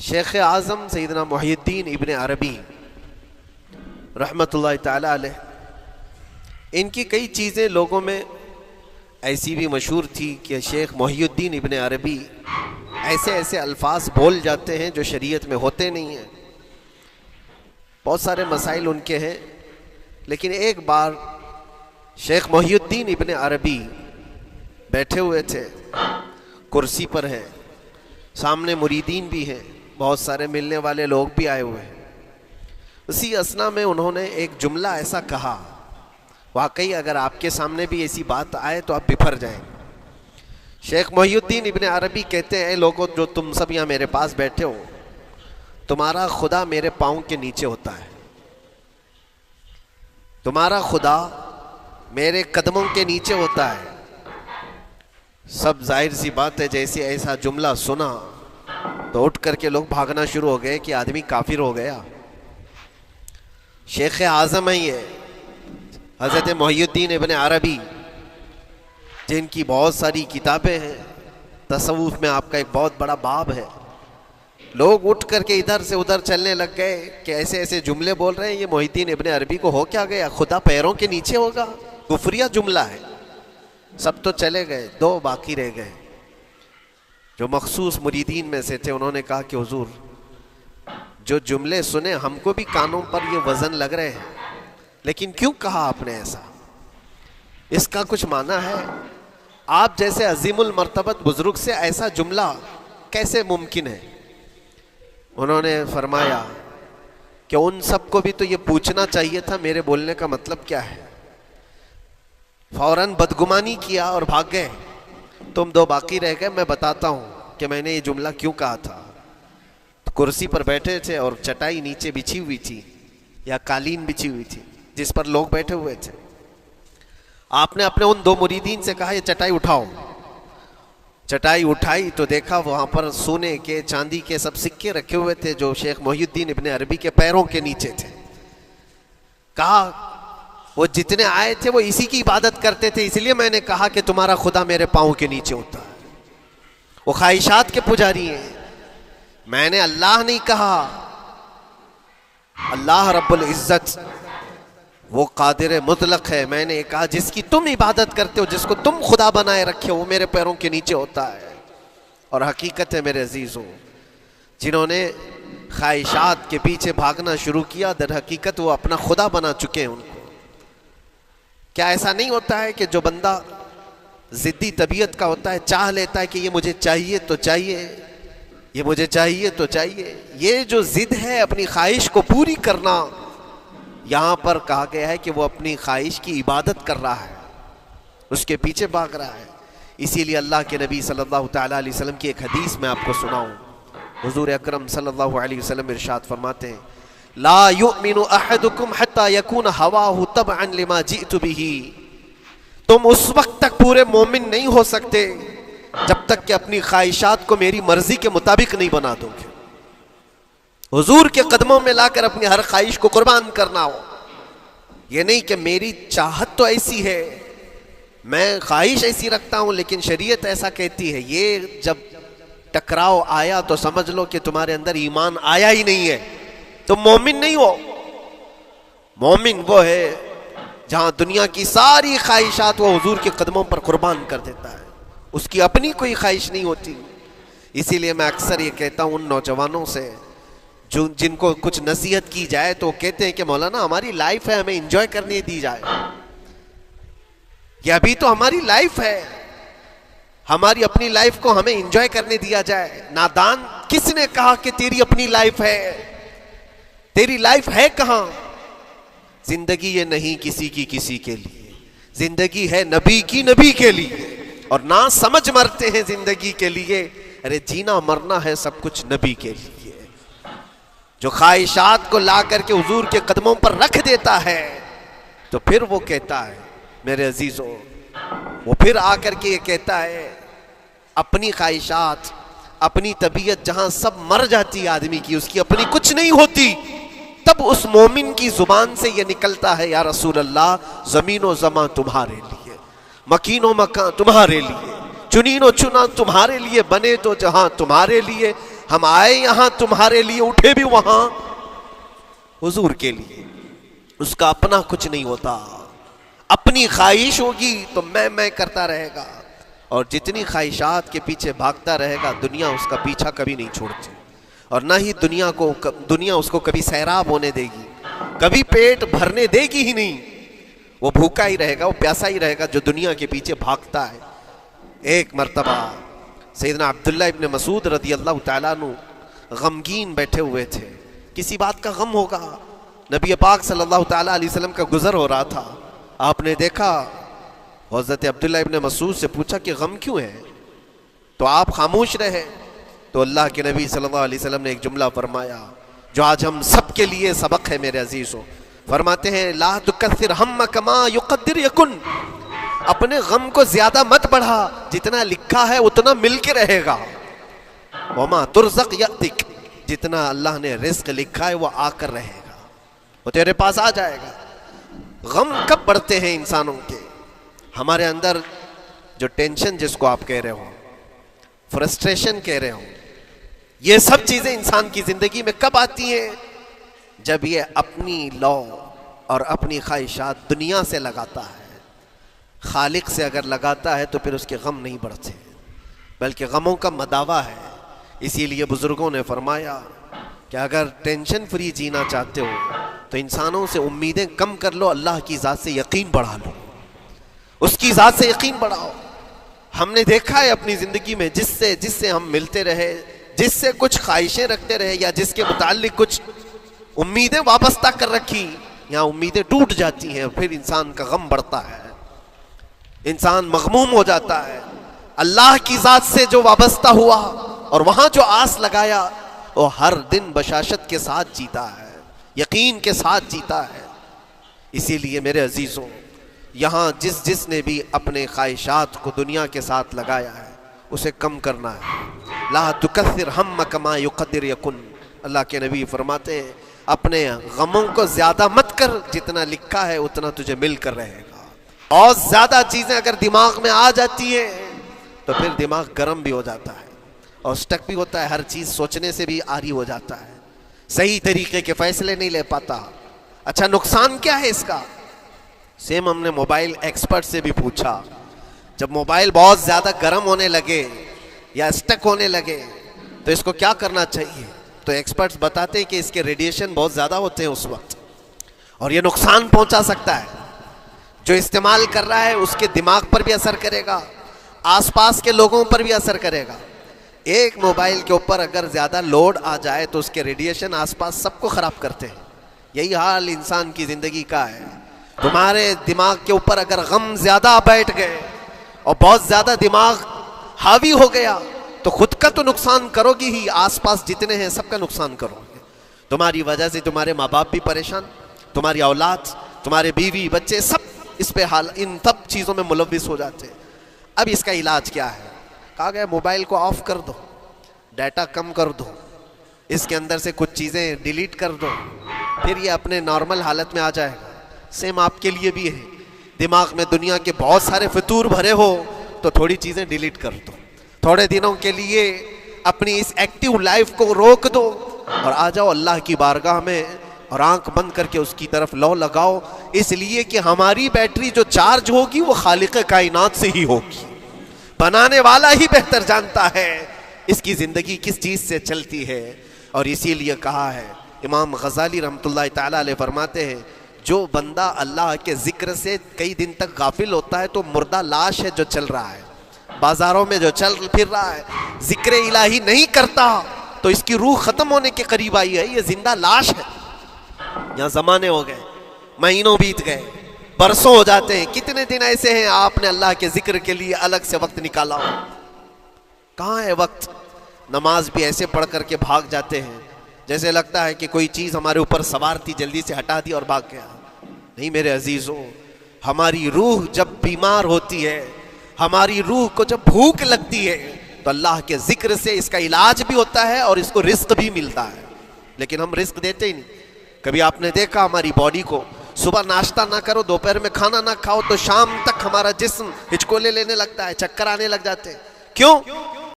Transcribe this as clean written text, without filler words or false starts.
شیخ اعظم سیدنا محی الدین ابن عربی رحمۃ اللہ تعالی علیہ، ان کی کئی چیزیں لوگوں میں ایسی بھی مشہور تھی کہ شیخ محی الدین ابن عربی ایسے ایسے الفاظ بول جاتے ہیں جو شریعت میں ہوتے نہیں ہیں. بہت سارے مسائل ان کے ہیں، لیکن ایک بار شیخ محی الدین ابن عربی بیٹھے ہوئے تھے، کرسی پر ہیں، سامنے مریدین بھی ہیں، بہت سارے ملنے والے لوگ بھی آئے ہوئے ہیں. اسی اثنا میں انہوں نے ایک جملہ ایسا کہا، واقعی اگر آپ کے سامنے بھی ایسی بات آئے تو آپ بپھر جائیں. شیخ محی الدین ابن عربی کہتے ہیں، اے لوگوں جو تم سب یہاں میرے پاس بیٹھے ہو، تمہارا خدا میرے پاؤں کے نیچے ہوتا ہے، تمہارا خدا میرے قدموں کے نیچے ہوتا ہے. سب ظاہر سی بات ہے جیسے ایسا جملہ سنا تو اٹھ کر کے لوگ بھاگنا شروع ہو گئے کہ آدمی کافر ہو گیا. شیخ اعظم ہیں یہ حضرت محی الدین ابن عربی، جن کی بہت ساری کتابیں ہیں، تصوف میں آپ کا ایک بہت بڑا باب ہے. لوگ اٹھ کر کے ادھر سے ادھر چلنے لگ گئے کہ ایسے ایسے جملے بول رہے ہیں، یہ محی الدین ابن عربی کو ہو کیا گیا، خدا پیروں کے نیچے ہوگا، کفریہ جملہ ہے. سب تو چلے گئے، دو باقی رہ گئے جو مخصوص مریدین میں سے تھے. انہوں نے کہا کہ حضور جو جملے سنے ہم کو بھی کانوں پر یہ وزن لگ رہے ہیں، لیکن کیوں کہا آپ نے ایسا، اس کا کچھ معنی ہے؟ آپ جیسے عظیم المرتبت بزرگ سے ایسا جملہ کیسے ممکن ہے؟ انہوں نے فرمایا کہ ان سب کو بھی تو یہ پوچھنا چاہیے تھا میرے بولنے کا مطلب کیا ہے. فوراً بدگمانی کیا اور بھاگ گئے. تم دو باقی رہ گئے، میں بتاتا ہوں کہ میں نے یہ جملہ کیوں کہا تھا. کرسی پر بیٹھے تھے اور چٹائی نیچے بچھی ہوئی تھی یا قالین بچھی ہوئی تھی جس پر لوگ بیٹھے ہوئے تھے. آپ نے اپنے ان دو مریدین سے کہا یہ چٹائی اٹھاؤ. چٹائی اٹھائی تو دیکھا وہاں پر سونے کے چاندی کے سب سکے رکھے ہوئے تھے جو شیخ محی الدین ابن عربی کے پیروں کے نیچے تھے. کہا وہ جتنے آئے تھے وہ اسی کی عبادت کرتے تھے، اس لیے میں نے کہا کہ تمہارا خدا میرے پاؤں کے نیچے ہوتا ہے. وہ خواہشات کے پجاری ہیں. میں نے اللہ نہیں کہا، اللہ رب العزت وہ قادر مطلق ہے. میں نے کہا جس کی تم عبادت کرتے ہو، جس کو تم خدا بنائے رکھے ہو، وہ میرے پیروں کے نیچے ہوتا ہے. اور حقیقت ہے میرے عزیزوں، جنہوں نے خواہشات کے پیچھے بھاگنا شروع کیا، در حقیقت وہ اپنا خدا بنا چکے ہیں ان کو. کیا ایسا نہیں ہوتا ہے کہ جو بندہ ضدی طبیعت کا ہوتا ہے، چاہ لیتا ہے کہ یہ مجھے چاہیے تو چاہیے، یہ مجھے چاہیے تو چاہیے. یہ جو ضد ہے اپنی خواہش کو پوری کرنا، یہاں پر کہا گیا ہے کہ وہ اپنی خواہش کی عبادت کر رہا ہے، اس کے پیچھے بھاگ رہا ہے. اسی لیے اللہ کے نبی صلی اللہ تعالیٰ علیہ وسلم کی ایک حدیث میں آپ کو سناؤں. حضور اکرم صلی اللہ علیہ وسلم ارشاد فرماتے ہیں، لا یؤمن احدکم حتی یکون ہواہ تبعا لما جئت بہ. تم اس وقت تک پورے مومن نہیں ہو سکتے جب تک کہ اپنی خواہشات کو میری مرضی کے مطابق نہیں بنا دو گے. حضور کے قدموں میں لا کر اپنی ہر خواہش کو قربان کرنا ہو. یہ نہیں کہ میری چاہت تو ایسی ہے، میں خواہش ایسی رکھتا ہوں لیکن شریعت ایسا کہتی ہے. یہ جب ٹکراؤ آیا تو سمجھ لو کہ تمہارے اندر ایمان آیا ہی نہیں ہے، تم مومن نہیں ہو. مومن وہ ہے جہاں دنیا کی ساری خواہشات وہ حضور کے قدموں پر قربان کر دیتا ہے، اس کی اپنی کوئی خواہش نہیں ہوتی. اسی لیے میں اکثر یہ کہتا ہوں ان نوجوانوں سے جن کو کچھ نصیحت کی جائے تو کہتے ہیں کہ مولانا ہماری لائف ہے، ہمیں انجوائے کرنے دی جائے. یہ ابھی تو ہماری لائف ہے، ہماری اپنی لائف کو ہمیں انجوائے کرنے دیا جائے. نادان، کس نے کہا کہ تیری اپنی لائف ہے؟ تیری لائف ہے کہاں؟ زندگی یہ نہیں کسی کی کسی کے لیے، زندگی ہے نبی کی نبی کے لیے. اور نہ سمجھ مرتے ہیں زندگی کے لیے، ارے جینا مرنا ہے سب کچھ نبی کے لیے. جو خواہشات کو لا کر کے حضور کے قدموں پر رکھ دیتا ہے تو پھر وہ کہتا ہے میرے عزیزوں، وہ پھر آ کر کے یہ کہتا ہے اپنی خواہشات، اپنی طبیعت جہاں سب مر جاتی ہے آدمی کی، اس کی اپنی کچھ نہیں ہوتی، تب اس مومن کی زبان سے یہ نکلتا ہے یا رسول اللہ زمین و زمان تمہارے لیے، مکین و مکان تمہارے لیے، چنین و چنا تمہارے لیے، بنے تو جہاں تمہارے لیے، ہم آئے یہاں تمہارے لیے، اٹھے بھی وہاں حضور کے لیے۔ اس کا اپنا کچھ نہیں ہوتا، اپنی خواہش ہوگی تو میں کرتا رہے گا، اور جتنی خواہشات کے پیچھے بھاگتا رہے گا دنیا اس کا پیچھا کبھی نہیں چھوڑتی، اور نہ ہی دنیا اس کو کبھی سیراب ہونے دے گی، کبھی پیٹ بھرنے دے گی ہی نہیں۔ وہ بھوکا ہی رہے گا، وہ پیاسا ہی رہے گا جو دنیا کے پیچھے بھاگتا ہے۔ ایک مرتبہ سیدنا عبداللہ ابن مسعود رضی اللہ تعالیٰ عنہ غمگین بیٹھے ہوئے تھے، کسی بات کا غم ہوگا، نبی پاک صلی اللہ تعالیٰ علیہ وسلم کا گزر ہو رہا تھا، آپ نے دیکھا، حضرت عبداللہ ابن مسعود سے پوچھا کہ غم کیوں ہے، تو آپ خاموش رہے، تو اللہ کے نبی صلی اللہ علیہ وسلم نے ایک جملہ فرمایا جو آج ہم سب کے لیے سبق ہے میرے عزیزوں، فرماتے ہیں لا تکثر ہمک ما یقدر یکن، اپنے غم کو زیادہ مت بڑھا، جتنا لکھا ہے اتنا مل کے رہے گا، وما ترزق یأتک، جتنا اللہ نے رزق لکھا ہے وہ آ کر رہے گا، وہ تیرے پاس آ جائے گا۔ غم کب بڑھتے ہیں انسانوں کے؟ ہمارے اندر جو ٹینشن جس کو آپ کہہ رہے ہو، فرسٹریشن کہہ رہے ہو، یہ سب چیزیں انسان کی زندگی میں کب آتی ہیں؟ جب یہ اپنی لو اور اپنی خواہشات دنیا سے لگاتا ہے، خالق سے اگر لگاتا ہے تو پھر اس کے غم نہیں بڑھتے، بلکہ غموں کا مداوا ہے۔ اسی لیے بزرگوں نے فرمایا کہ اگر ٹینشن فری جینا چاہتے ہو تو انسانوں سے امیدیں کم کر لو، اللہ کی ذات سے یقین بڑھا لو، اس کی ذات سے یقین بڑھاؤ۔ ہم نے دیکھا ہے اپنی زندگی میں جس سے ہم ملتے رہے، جس سے کچھ خواہشیں رکھتے رہے یا جس کے متعلق کچھ امیدیں وابستہ کر رکھی، یہاں امیدیں ٹوٹ جاتی ہیں، پھر انسان کا غم بڑھتا ہے، انسان مغموم ہو جاتا ہے۔ اللہ کی ذات سے جو وابستہ ہوا اور وہاں جو آس لگایا وہ ہر دن بشاشت کے ساتھ جیتا ہے، یقین کے ساتھ جیتا ہے۔ اسی لیے میرے عزیزوں، یہاں جس نے بھی اپنے خواہشات کو دنیا کے ساتھ لگایا ہے اسے کم کرنا ہے۔ لا تکثر ہمک ما یقدر یکن، اللہ کے نبی فرماتے ہیں اپنے غموں کو زیادہ مت کر، جتنا لکھا ہے اتنا تجھے مل کر رہے گا۔ اور زیادہ چیزیں اگر دماغ میں آ جاتی ہیں تو پھر دماغ گرم بھی ہو جاتا ہے اور سٹک بھی ہوتا ہے، ہر چیز سوچنے سے بھی عاری ہو جاتا ہے، صحیح طریقے کے فیصلے نہیں لے پاتا۔ اچھا نقصان کیا ہے اس کا؟ سیم ہم نے موبائل ایکسپرٹ سے بھی پوچھا، جب موبائل بہت زیادہ گرم ہونے لگے یا سٹک ہونے لگے تو اس کو کیا کرنا چاہیے؟ تو ایکسپرٹس بتاتے ہیں کہ اس کے ریڈیشن بہت زیادہ ہوتے ہیں اس وقت، اور یہ نقصان پہنچا سکتا ہے۔ جو استعمال کر رہا ہے اس کے دماغ پر بھی اثر کرے گا، آس پاس کے لوگوں پر بھی اثر کرے گا۔ ایک موبائل کے اوپر اگر زیادہ لوڈ آ جائے تو اس کے ریڈیشن آس پاس سب کو خراب کرتے ہیں۔ یہی حال انسان کی زندگی کا ہے۔ تمہارے دماغ کے اوپر اگر غم زیادہ بیٹھ گئے اور بہت زیادہ دماغ حاوی ہو گیا تو خود کا تو نقصان کرو گی ہی، آس پاس جتنے ہیں سب کا نقصان کرو گے۔ تمہاری وجہ سے تمہارے ماں باپ بھی پریشان، تمہاری اولاد، تمہارے بیوی بچے سب اس پہ حال ان سب چیزوں میں ملوث ہو جاتے ہیں۔ اب اس کا علاج کیا ہے؟ کہا گیا موبائل کو آف کر دو، ڈیٹا کم کر دو، اس کے اندر سے کچھ چیزیں ڈیلیٹ کر دو، پھر یہ اپنے نارمل حالت میں آ جائے گا۔ سیم آپ کے لیے بھی ہے، دماغ میں دنیا کے بہت سارے فطور بھرے ہو تو تھوڑی چیزیں ڈیلیٹ کر دو، تھوڑے دنوں کے لیے اپنی اس ایکٹیو لائف کو روک دو اور آ جاؤ اللہ کی بارگاہ میں اور آنکھ بند کر کے اس کی طرف لو لگاؤ، اس لیے کہ ہماری بیٹری جو چارج ہوگی وہ خالق کائنات سے ہی ہوگی، بنانے والا ہی بہتر جانتا ہے اس کی زندگی کس چیز سے چلتی ہے۔ اور اسی لیے کہا ہے امام غزالی رحمۃ اللہ تعالیٰ علیہ فرماتے ہیں جو بندہ اللہ کے ذکر سے کئی دن تک غافل ہوتا ہے تو مردہ لاش ہے جو چل رہا ہے، بازاروں میں جو چل پھر رہا ہے، ذکر الہی نہیں کرتا تو اس کی روح ختم ہونے کے قریب آئی ہے، یہ زندہ لاش ہے۔ یہاں زمانے ہو گئے، مہینوں بیت گئے، برسوں ہو جاتے ہیں، کتنے دن ایسے ہیں آپ نے اللہ کے ذکر کے لیے الگ سے وقت نکالا ہو؟ کہاں ہے وقت؟ نماز بھی ایسے پڑھ کر کے بھاگ جاتے ہیں جیسے لگتا ہے کہ کوئی چیز ہمارے اوپر سوار تھی، جلدی سے ہٹا دی اور بھاگ گیا۔ نہیں میرے عزیزوں، ہماری روح جب بیمار ہوتی ہے، ہماری روح کو جب بھوک لگتی ہے تو اللہ کے ذکر سے اس کا علاج بھی ہوتا ہے اور اس کو رزق بھی ملتا ہے، لیکن ہم رزق دیتے ہی نہیں۔ کبھی آپ نے دیکھا ہماری باڈی کو، صبح ناشتہ نہ کرو، دوپہر میں کھانا نہ کھاؤ تو شام تک ہمارا جسم ہچکولے لینے لگتا ہے، چکر آنے لگ جاتے ہیں۔ کیوں؟